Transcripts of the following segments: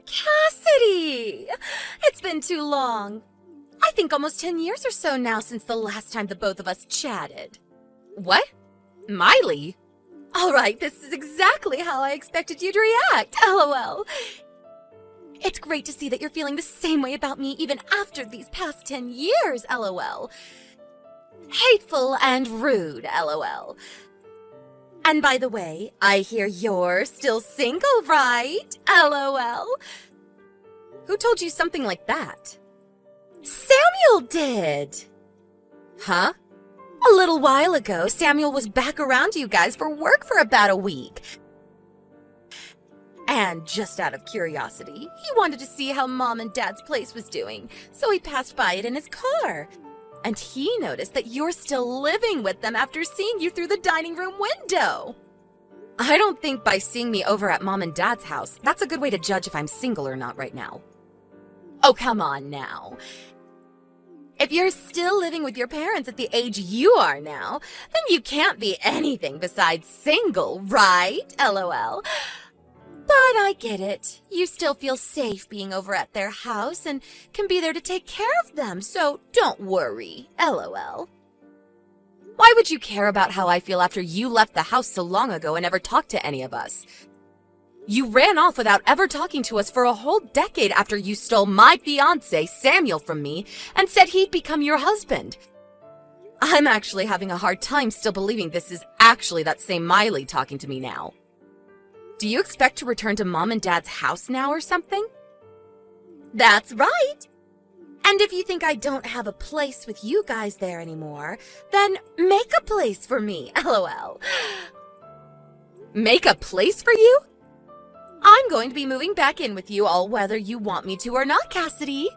Cassidy! It's been too long. I think almost 10 years or so now since the last time the both of us chatted. What? Miley? All right, this is exactly how I expected you to react, LOL. It's great to see that you're feeling the same way about me even after these past 10 years, LOL. Hateful and rude, LOL. And by the way, I hear you're still single, right? LOL. Who told you something like that? Samuel did. Huh? A little while ago, Samuel was back around you guys for work for about a week. And just out of curiosity, he wanted to see how Mom and Dad's place was doing, so he passed by it in his car. And he noticed that you're still living with them after seeing you through the dining room window. I don't think by seeing me over at Mom and Dad's house, that's a good way to judge if I'm single or not right now. Oh, come on now. If you're still living with your parents at the age you are now, then you can't be anything besides single, right? LOL. But I get it. You still feel safe being over at their house and can be there to take care of them, so don't worry. LOL. Why would you care about how I feel after you left the house so long ago and never talked to any of us? You ran off without ever talking to us for a whole decade after you stole my fiancé, Samuel, from me and said he'd become your husband. I'm actually having a hard time still believing this is actually that same Miley talking to me now. Do you expect to return to Mom and Dad's house now or something? That's right. And if you think I don't have a place with you guys there anymore, then make a place for me, LOL. Make a place for you? I'm going to be moving back in with you all whether you want me to or not, Cassidy.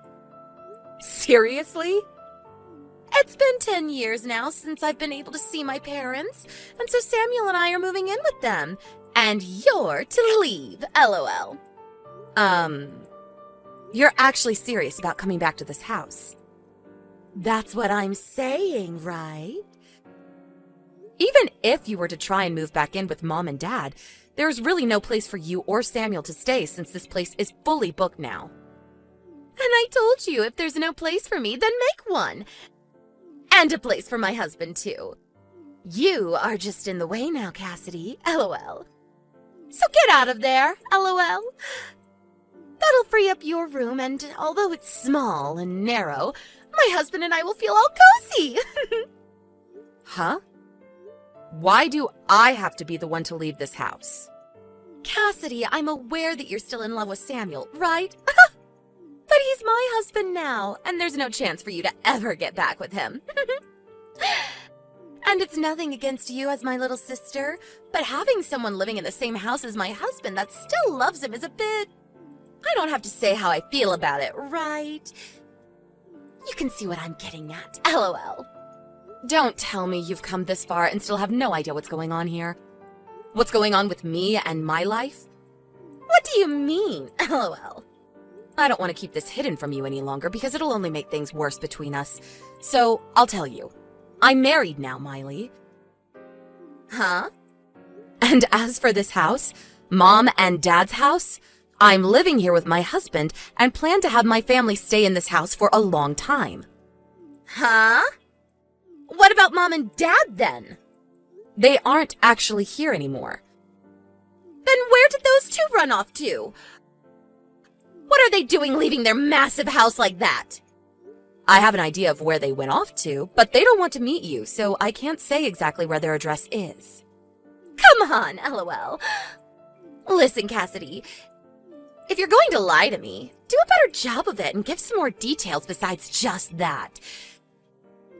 Seriously? It's been 10 years now since I've been able to see my parents, and so Samuel and I are moving in with them. And you're to leave, LOL. You're actually serious about coming back to this house? That's what I'm saying, right? Even if you were to try and move back in with Mom and Dad, there's really no place for you or Samuel to stay since this place is fully booked now. And I told you if there's no place for me, then make one. And a place for my husband, too. You are just in the way now, Cassidy, LOL. So get out of there, LOL. That'll free up your room, and although it's small and narrow, my husband and I will feel all cozy. Huh? Why do I have to be the one to leave this house? Cassidy, I'm aware that you're still in love with Samuel, right? But he's my husband now, and there's no chance for you to ever get back with him. And it's nothing against you as my little sister, but having someone living in the same house as my husband that still loves him is a bit... I don't have to say how I feel about it, right? You can see what I'm getting at, LOL. Don't tell me you've come this far and still have no idea what's going on here. What's going on with me and my life? What do you mean, LOL? I don't want to keep this hidden from you any longer because it'll only make things worse between us. So, I'll tell you. I'm married now, Miley. Huh? And as for this house, Mom and Dad's house, I'm living here with my husband and plan to have my family stay in this house for a long time. Huh? What about Mom and Dad, then? They aren't actually here anymore. Then where did those two run off to? What are they doing leaving their massive house like that? I have an idea of where they went off to, but they don't want to meet you, so I can't say exactly where their address is. Come on, LOL. Listen, Cassidy, if you're going to lie to me, do a better job of it and give some more details besides just that.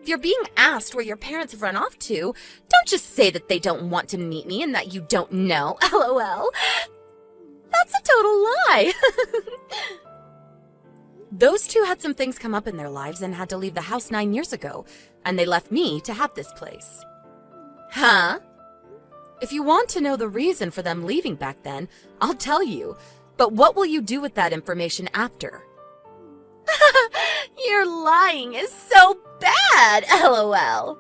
If you're being asked where your parents have run off to, don't just say that they don't want to meet me and that you don't know, LOL. That's a total lie. Those two had some things come up in their lives and had to leave the house 9 years ago, and they left me to have this place. Huh? If you want to know the reason for them leaving back then, I'll tell you, but what will you do with that information after? Your lying is so bad, LOL.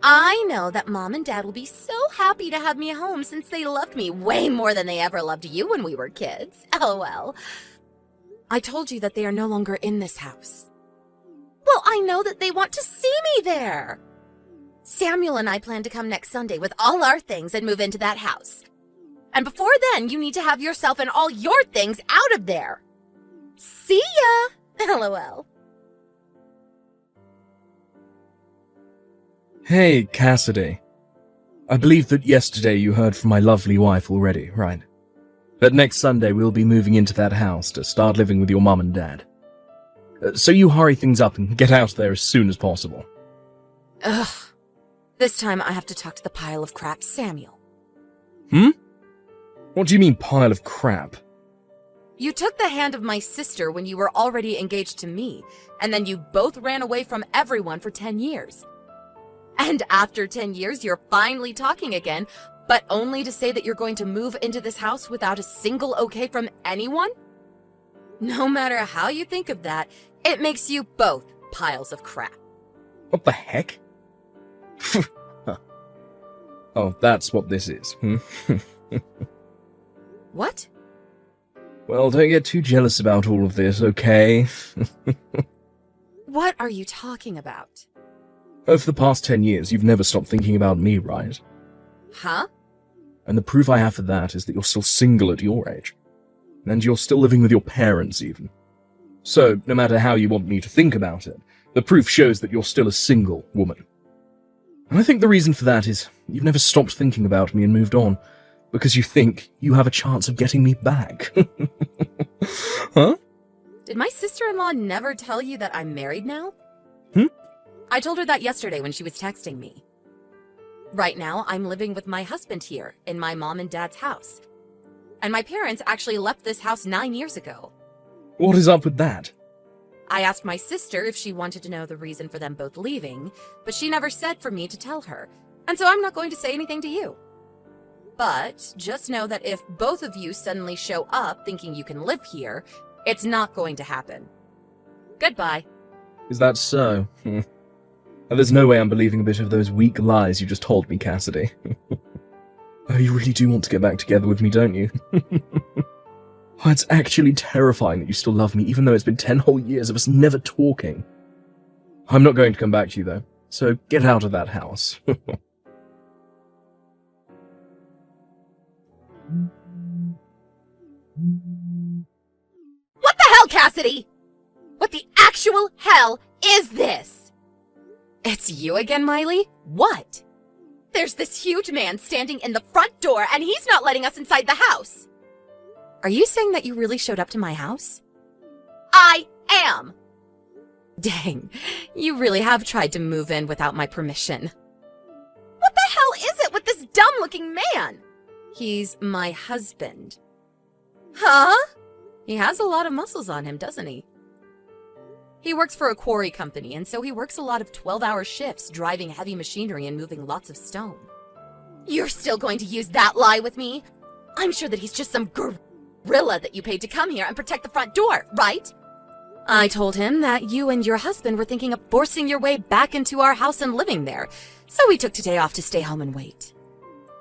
I know that Mom and Dad will be so happy to have me home since they loved me way more than they ever loved you when we were kids, LOL. I told you that they are no longer in this house. Well, I know that they want to see me there. Samuel and I plan to come next Sunday with all our things and move into that house. And before then, you need to have yourself and all your things out of there. See ya! LOL. Hey, Cassidy. I believe that yesterday you heard from my lovely wife already, right? That next Sunday we'll be moving into that house to start living with your mum and dad. So you hurry things up and get out there as soon as possible. Ugh. This time I have to talk to the pile of crap Samuel. What do you mean, pile of crap? You took the hand of my sister when you were already engaged to me, and then you both ran away from everyone for 10 years. And after 10 years, you're finally talking again, but only to say that you're going to move into this house without a single okay from anyone? No matter how you think of that, it makes you both piles of crap. What the heck? Oh, that's what this is, What? Well, don't get too jealous about all of this, okay? What are you talking about? Over the past 10 years, you've never stopped thinking about me, right? Huh? And the proof I have for that is that you're still single at your age. And you're still living with your parents, even. So, no matter how you want me to think about it, the proof shows that you're still a single woman. And I think the reason for that is you've never stopped thinking about me and moved on, because you think you have a chance of getting me back. Huh? Did my sister-in-law never tell you that I'm married now? I told her that yesterday when she was texting me. Right now, I'm living with my husband here in my mom and dad's house. And my parents actually left this house 9 years ago. What is up with that? I asked my sister if she wanted to know the reason for them both leaving, but she never said for me to tell her, and so I'm not going to say anything to you. But just know that if both of you suddenly show up thinking you can live here, it's not going to happen. Goodbye. Is that so? There's no way I'm believing a bit of those weak lies you just told me, Cassidy. Oh, you really do want to get back together with me, don't you? Oh, it's actually terrifying that you still love me, even though it's been 10 whole years of us never talking. I'm not going to come back to you, though, so get out of that house. What the hell, Cassidy? What the actual hell is this? It's you again, Miley? What? There's this huge man standing in the front door and he's not letting us inside the house. Are you saying that you really showed up to my house? I am! Dang, you really have tried to move in without my permission. What the hell is it with this dumb-looking man? He's my husband. Huh? He has a lot of muscles on him, doesn't he? He works for a quarry company, and so he works a lot of 12-hour shifts driving heavy machinery and moving lots of stone. You're still going to use that lie with me? I'm sure that he's just some gorilla that you paid to come here and protect the front door, right? I told him that you and your husband were thinking of forcing your way back into our house and living there, so we took today off to stay home and wait.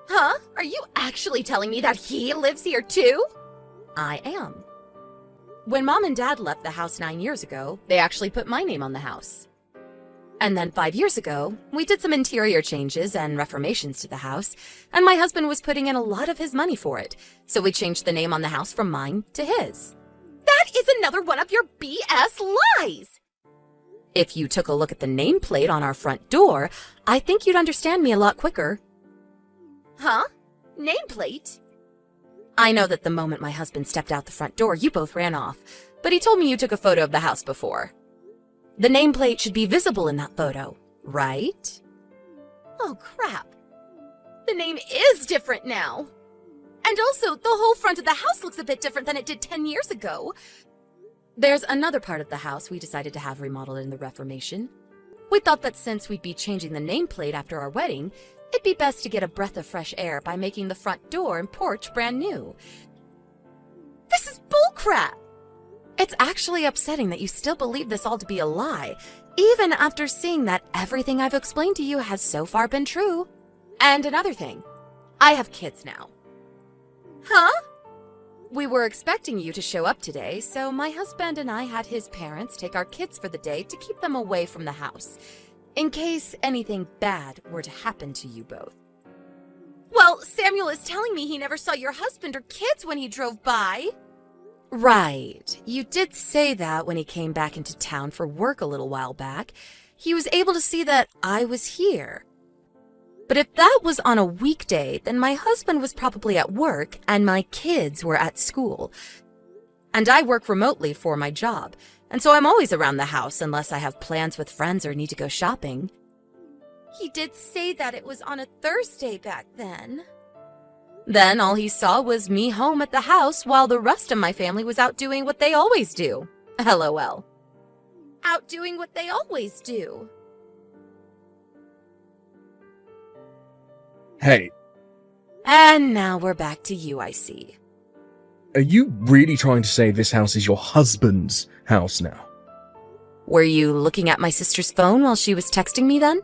Huh? Are you actually telling me that he lives here too? I am. When Mom and Dad left the house 9 years ago, they actually put my name on the house. And then 5 years ago, we did some interior changes and reformations to the house, and my husband was putting in a lot of his money for it, so we changed the name on the house from mine to his. That is another one of your BS lies! If you took a look at the nameplate on our front door, I think you'd understand me a lot quicker. Huh? Nameplate? I know that the moment my husband stepped out the front door, you both ran off, but he told me you took a photo of the house before. The nameplate should be visible in that photo, right? Oh, crap. The name is different now. And also, the whole front of the house looks a bit different than it did 10 years ago. There's another part of the house we decided to have remodeled in the Reformation. We thought that since we'd be changing the nameplate after our wedding, it'd be best to get a breath of fresh air by making the front door and porch brand new. This is bullcrap! It's actually upsetting that you still believe this all to be a lie, even after seeing that everything I've explained to you has so far been true. And another thing, I have kids now. Huh? We were expecting you to show up today, so my husband and I had his parents take our kids for the day to keep them away from the house, in case anything bad were to happen to you both. Well, Samuel is telling me he never saw your husband or kids when he drove by. Right. You did say that when he came back into town for work a little while back. He was able to see that I was here. But if that was on a weekday, then my husband was probably at work and my kids were at school. And I work remotely for my job, and so I'm always around the house unless I have plans with friends or need to go shopping. He did say that it was on a Thursday back then. Then all he saw was me home at the house while the rest of my family was out doing what they always do. LOL. Out doing what they always do. Hey, And now we're back to you, I see. are you really trying to say this house is your husband's house now? Were you looking at my sister's phone while she was texting me then?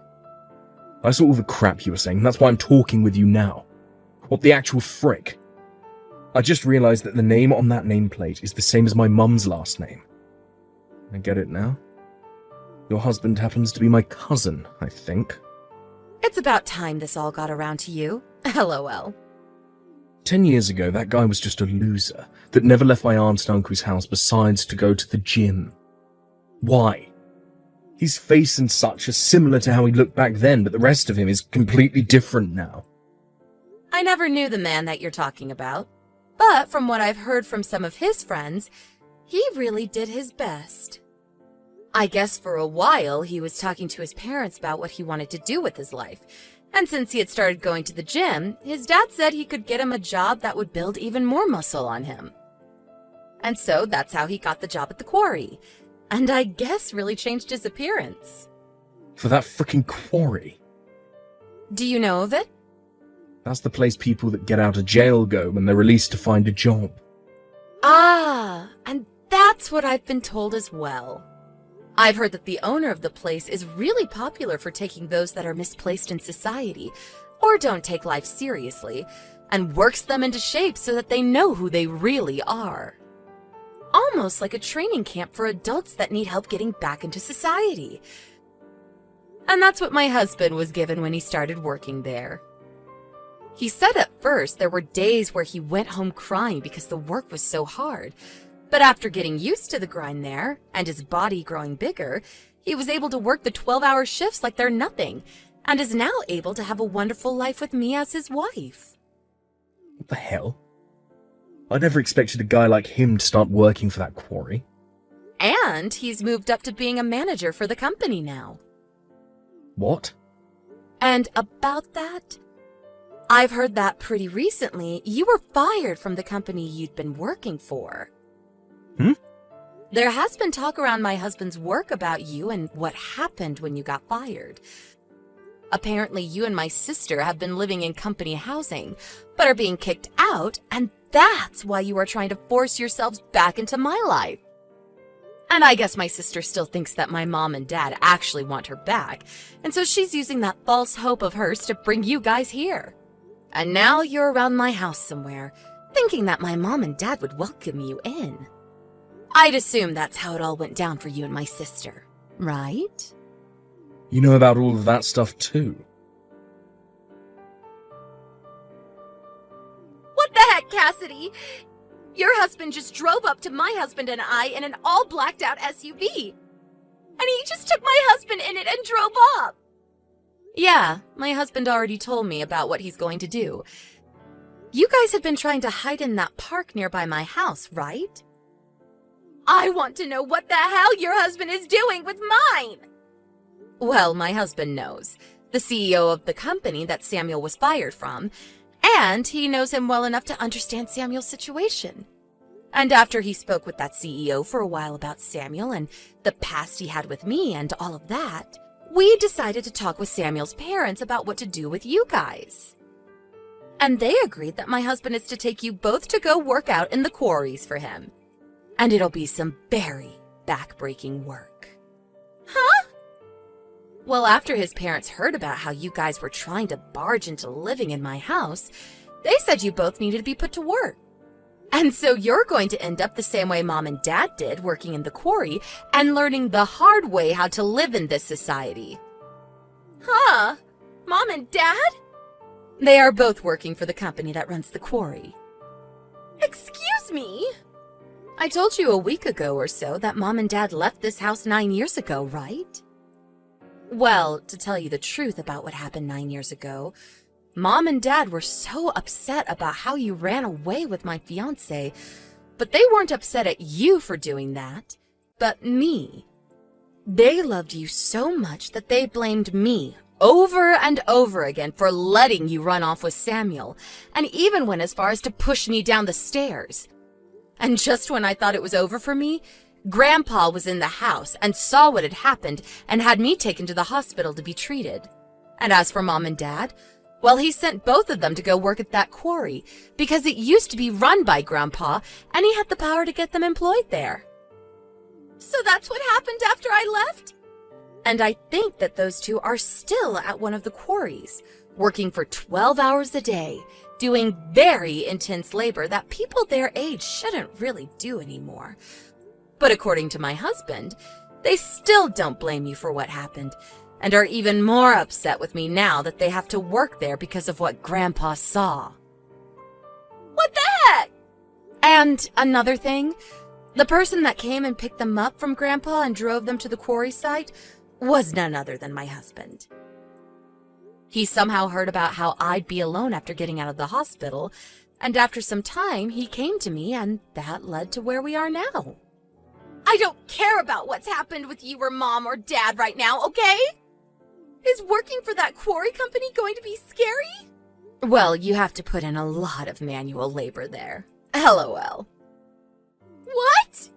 I saw all the crap you were saying, and that's why I'm talking with you now. What the actual frick? I just realized that the name on that nameplate is the same as my mum's last name. I get it now. Your husband happens to be my cousin, I think. It's about time this all got around to you. LOL. 10 years ago, that guy was just a loser that never left my aunt and uncle's house besides to go to the gym. Why? His face and such are similar to how he looked back then, but the rest of him is completely different now. I never knew the man that you're talking about, but from what I've heard from some of his friends, he really did his best. I guess for a while he was talking to his parents about what he wanted to do with his life, and since he had started going to the gym, his dad said he could get him a job that would build even more muscle on him. And so that's how he got the job at the quarry, and I guess really changed his appearance. For that frickin' quarry. Do you know of it? That's the place people that get out of jail go when they're released to find a job. Ah, and that's what I've been told as well. I've heard that the owner of the place is really popular for taking those that are misplaced in society, or don't take life seriously, and works them into shape so that they know who they really are. Almost like a training camp for adults that need help getting back into society. And that's what my husband was given when he started working there. He said at first there were days where he went home crying because the work was so hard. But after getting used to the grind there, and his body growing bigger, he was able to work the 12-hour shifts like they're nothing, and is now able to have a wonderful life with me as his wife. What the hell? I never expected a guy like him to start working for that quarry. And he's moved up to being a manager for the company now. What? And about that, I've heard that pretty recently you were fired from the company you'd been working for. There has been talk around my husband's work about you and what happened when you got fired. Apparently, you and my sister have been living in company housing, but are being kicked out, and that's why you are trying to force yourselves back into my life. And I guess my sister still thinks that my mom and dad actually want her back, and so she's using that false hope of hers to bring you guys here. And now you're around my house somewhere, thinking that my mom and dad would welcome you in. I'd assume that's how it all went down for you and my sister, right? You know about all of that stuff too. What the heck, Cassidy? Your husband just drove up to my husband and I in an all blacked out SUV. And he just took my husband in it and drove off. Yeah, my husband already told me about what he's going to do. You guys have been trying to hide in that park nearby my house, right? I want to know what the hell your husband is doing with mine! Well, my husband knows. The CEO of the company that Samuel was fired from. And he knows him well enough to understand Samuel's situation. And after he spoke with that CEO for a while about Samuel and the past he had with me and all of that, we decided to talk with Samuel's parents about what to do with you guys. And they agreed that my husband is to take you both to go work out in the quarries for him. And it'll be some very back-breaking work. Huh? Well, after his parents heard about how you guys were trying to barge into living in my house, they said you both needed to be put to work. And so you're going to end up the same way Mom and Dad did, working in the quarry and learning the hard way how to live in this society. Huh? Mom and Dad? They are both working for the company that runs the quarry. Excuse me? I told you a week ago or so that Mom and Dad left this house 9 years ago, right? Well, to tell you the truth about what happened 9 years ago, Mom and Dad were so upset about how you ran away with my fiancé, but they weren't upset at you for doing that, but me. They loved you so much that they blamed me over and over again for letting you run off with Samuel, and even went as far as to push me down the stairs. And just when I thought it was over for me, Grandpa was in the house and saw what had happened and had me taken to the hospital to be treated. And as for Mom and Dad, well, he sent both of them to go work at that quarry because it used to be run by Grandpa and he had the power to get them employed there. So that's what happened after I left? And I think that those two are still at one of the quarries, working for 12 hours a day, doing very intense labor that people their age shouldn't really do anymore. But according to my husband, they still don't blame you for what happened, and are even more upset with me now that they have to work there because of what Grandpa saw. What the heck? And another thing, the person that came and picked them up from Grandpa and drove them to the quarry site was none other than my husband. He somehow heard about how I'd be alone after getting out of the hospital, and after some time, he came to me, and that led to where we are now. I don't care about what's happened with you or Mom or Dad right now, okay? Is working for that quarry company going to be scary? Well, you have to put in a lot of manual labor there. LOL. What?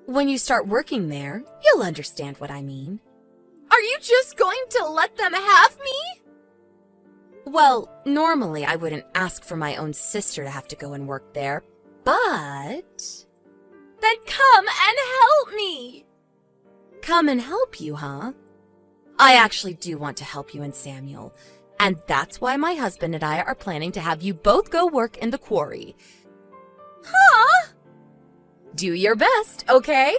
When you start working there, you'll understand what I mean. Are you just going to let them have me? Well, normally I wouldn't ask for my own sister to have to go and work there, but... Then come and help me! Come and help you, huh? I actually do want to help you and Samuel, and that's why my husband and I are planning to have you both go work in the quarry. Huh? Do your best, okay?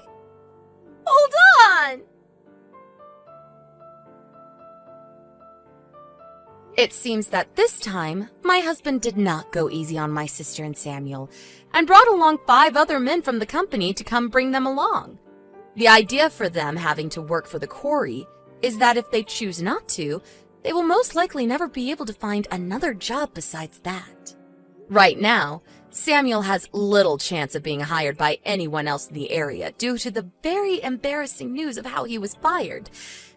Hold on! It seems that this time, my husband did not go easy on my sister and Samuel, and brought along 5 other men from the company to come bring them along. The idea for them having to work for the quarry is that if they choose not to, they will most likely never be able to find another job besides that. Right now, Samuel has little chance of being hired by anyone else in the area due to the very embarrassing news of how he was fired.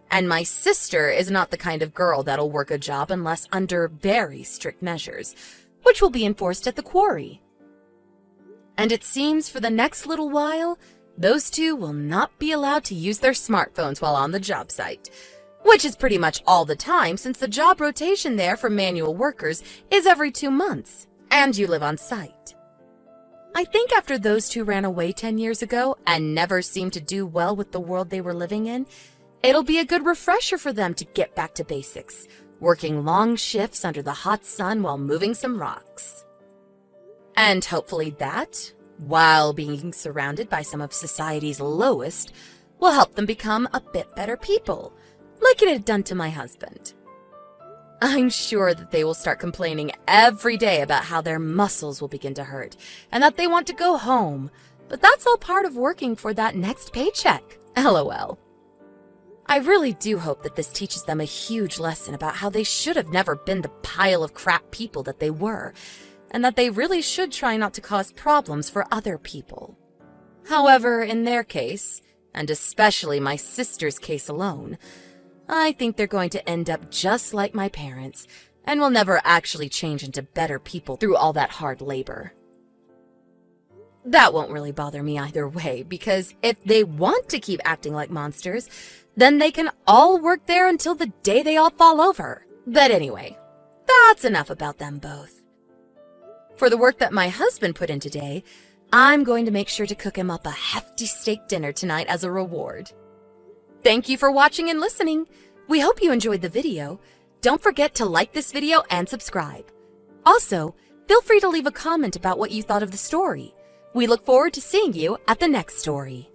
And my sister is not the kind of girl that'll work a job unless under very strict measures, which will be enforced at the quarry. And it seems for the next little while, those two will not be allowed to use their smartphones while on the job site, which is pretty much all the time since the job rotation there for manual workers is every 2 months, and you live on site. I think after those two ran away 10 years ago and never seemed to do well with the world they were living in, it'll be a good refresher for them to get back to basics, working long shifts under the hot sun while moving some rocks. And hopefully that, while being surrounded by some of society's lowest, will help them become a bit better people, like it had done to my husband. I'm sure that they will start complaining every day about how their muscles will begin to hurt, and that they want to go home, but that's all part of working for that next paycheck, LOL. I really do hope that this teaches them a huge lesson about how they should have never been the pile of crap people that they were, and that they really should try not to cause problems for other people. However, in their case, and especially my sister's case alone, I think they're going to end up just like my parents, and will never actually change into better people through all that hard labor. That won't really bother me either way, because if they want to keep acting like monsters, then they can all work there until the day they all fall over. But anyway, that's enough about them both. For the work that my husband put in today, I'm going to make sure to cook him up a hefty steak dinner tonight as a reward. Thank you for watching and listening. We hope you enjoyed the video. Don't forget to like this video and subscribe. Also, Feel free to leave a comment about what you thought of the story. We look forward to seeing you at the next story.